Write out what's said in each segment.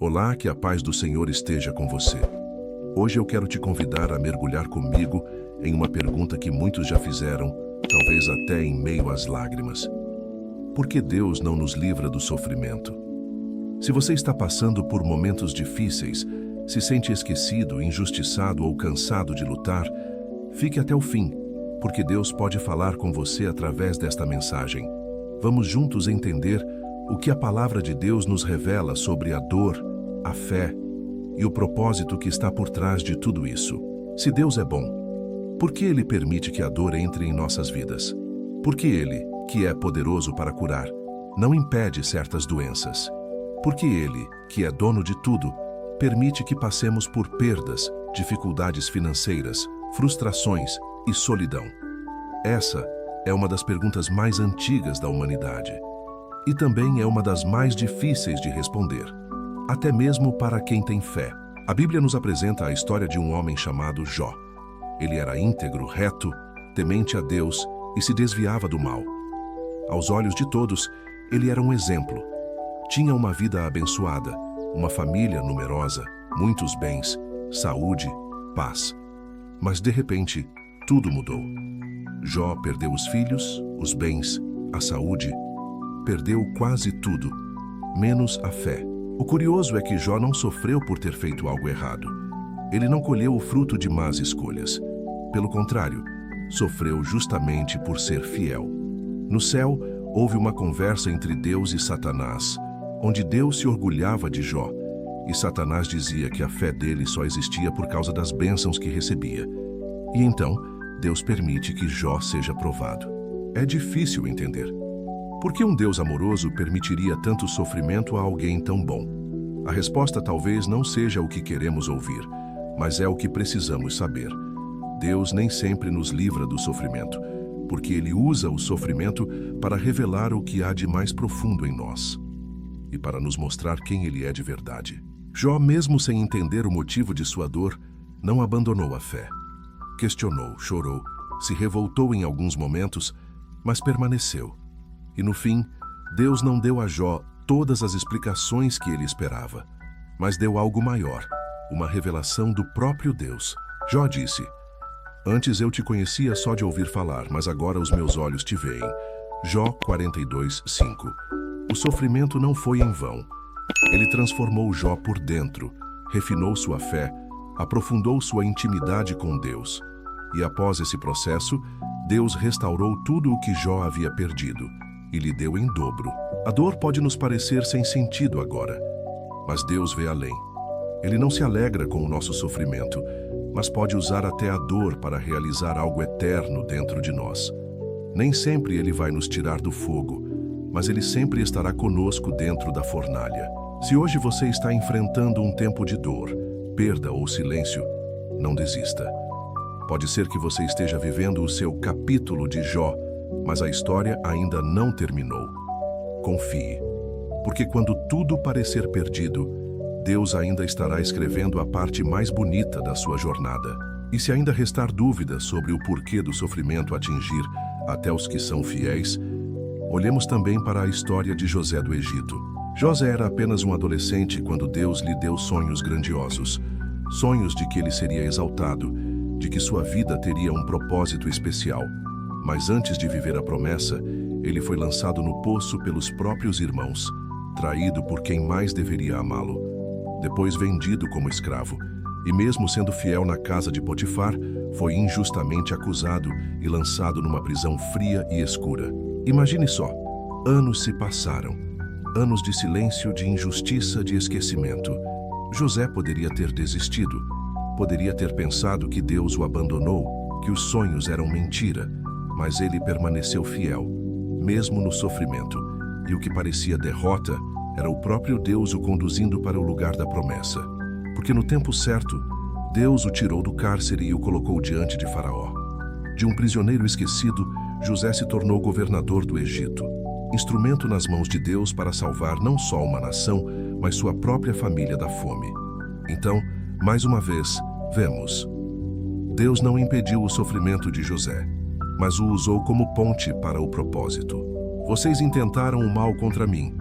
Olá, que a paz do Senhor esteja com você. Hoje eu quero te convidar a mergulhar comigo em uma pergunta que muitos já fizeram, talvez até em meio às lágrimas. Por que Deus não nos livra do sofrimento? Se você está passando por momentos difíceis, se sente esquecido, injustiçado ou cansado de lutar, fique até o fim, porque Deus pode falar com você através desta mensagem. Vamos juntos entender o que a palavra de Deus nos revela sobre a dor, a fé e o propósito que está por trás de tudo isso. Se Deus é bom, por que Ele permite que a dor entre em nossas vidas? Por que Ele, que é poderoso para curar, não impede certas doenças? Por que Ele, que é dono de tudo, permite que passemos por perdas, dificuldades financeiras, frustrações e solidão? Essa é uma das perguntas mais antigas da humanidade. E também é uma das mais difíceis de responder, até mesmo para quem tem fé. A Bíblia nos apresenta a história de um homem chamado Jó. Ele era íntegro, reto, temente a Deus e se desviava do mal. Aos olhos de todos, ele era um exemplo. Tinha uma vida abençoada, uma família numerosa, muitos bens, saúde, paz. Mas de repente, tudo mudou. Jó perdeu os filhos, os bens, a saúde, perdeu quase tudo, menos a fé. O curioso é que Jó não sofreu por ter feito algo errado. Ele não colheu o fruto de más escolhas. Pelo contrário, sofreu justamente por ser fiel. No céu, houve uma conversa entre Deus e Satanás, onde Deus se orgulhava de Jó, e Satanás dizia que a fé dele só existia por causa das bênçãos que recebia. E então, Deus permite que Jó seja provado. É difícil entender. Por que um Deus amoroso permitiria tanto sofrimento a alguém tão bom? A resposta talvez não seja o que queremos ouvir, mas é o que precisamos saber. Deus nem sempre nos livra do sofrimento, porque Ele usa o sofrimento para revelar o que há de mais profundo em nós e para nos mostrar quem Ele é de verdade. Jó, mesmo sem entender o motivo de sua dor, não abandonou a fé. Questionou, chorou, se revoltou em alguns momentos, mas permaneceu. E no fim, Deus não deu a Jó todas as explicações que ele esperava, mas deu algo maior, uma revelação do próprio Deus. Jó disse: "Antes eu te conhecia só de ouvir falar, mas agora os meus olhos te veem." Jó 42:5. O sofrimento não foi em vão. Ele transformou Jó por dentro, refinou sua fé, aprofundou sua intimidade com Deus. E após esse processo, Deus restaurou tudo o que Jó havia perdido e lhe deu em dobro. A dor pode nos parecer sem sentido agora, mas Deus vê além. Ele não se alegra com o nosso sofrimento, mas pode usar até a dor para realizar algo eterno dentro de nós. Nem sempre Ele vai nos tirar do fogo, mas Ele sempre estará conosco dentro da fornalha. Se hoje você está enfrentando um tempo de dor, perda ou silêncio, não desista. Pode ser que você esteja vivendo o seu capítulo de Jó, mas a história ainda não terminou. Confie, porque quando tudo parecer perdido, Deus ainda estará escrevendo a parte mais bonita da sua jornada. E se ainda restar dúvidas sobre o porquê do sofrimento atingir até os que são fiéis, olhemos também para a história de José do Egito. José era apenas um adolescente quando Deus lhe deu sonhos grandiosos, sonhos de que ele seria exaltado, de que sua vida teria um propósito especial. Mas antes de viver a promessa, ele foi lançado no poço pelos próprios irmãos, traído por quem mais deveria amá-lo. Depois vendido como escravo, e mesmo sendo fiel na casa de Potifar, foi injustamente acusado e lançado numa prisão fria e escura. Imagine só, anos se passaram, anos de silêncio, de injustiça, de esquecimento. José poderia ter desistido, poderia ter pensado que Deus o abandonou, que os sonhos eram mentira, mas ele permaneceu fiel, mesmo no sofrimento, e o que parecia derrota era o próprio Deus o conduzindo para o lugar da promessa. Porque no tempo certo, Deus o tirou do cárcere e o colocou diante de Faraó. De um prisioneiro esquecido, José se tornou governador do Egito, instrumento nas mãos de Deus para salvar não só uma nação, mas sua própria família da fome. Então, mais uma vez, vemos: Deus não impediu o sofrimento de José, mas o usou como ponte para o propósito. Vocês intentaram o mal contra mim,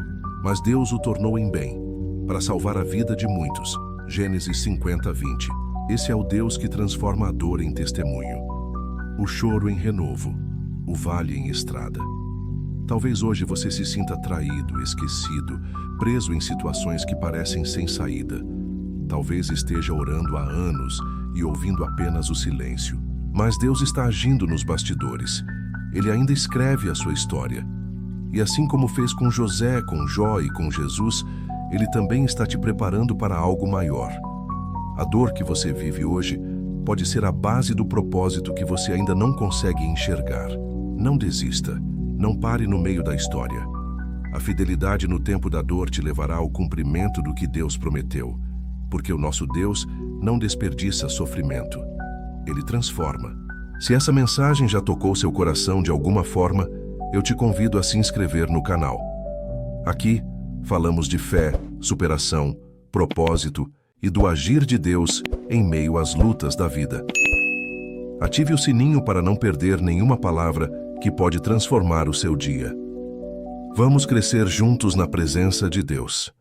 mas Deus o tornou em bem. para salvar a vida de muitos. Gênesis 50:20. Esse é o Deus que transforma a dor em testemunho, o choro em renovo, o vale em estrada. Talvez hoje você se sinta traído, esquecido, preso em situações que parecem sem saída. Talvez esteja orando há anos e ouvindo apenas o silêncio. Mas Deus está agindo nos bastidores. Ele ainda escreve a sua história. E assim como fez com José, com Jó e com Jesus, Ele também está te preparando para algo maior. A dor que você vive hoje pode ser a base do propósito que você ainda não consegue enxergar. Não desista. Não pare no meio da história. A fidelidade no tempo da dor te levará ao cumprimento do que Deus prometeu, porque o nosso Deus não desperdiça sofrimento. Ele transforma. Se essa mensagem já tocou seu coração de alguma forma, eu te convido a se inscrever no canal. Aqui, falamos de fé, superação, propósito e do agir de Deus em meio às lutas da vida. Ative o sininho para não perder nenhuma palavra que pode transformar o seu dia. Vamos crescer juntos na presença de Deus.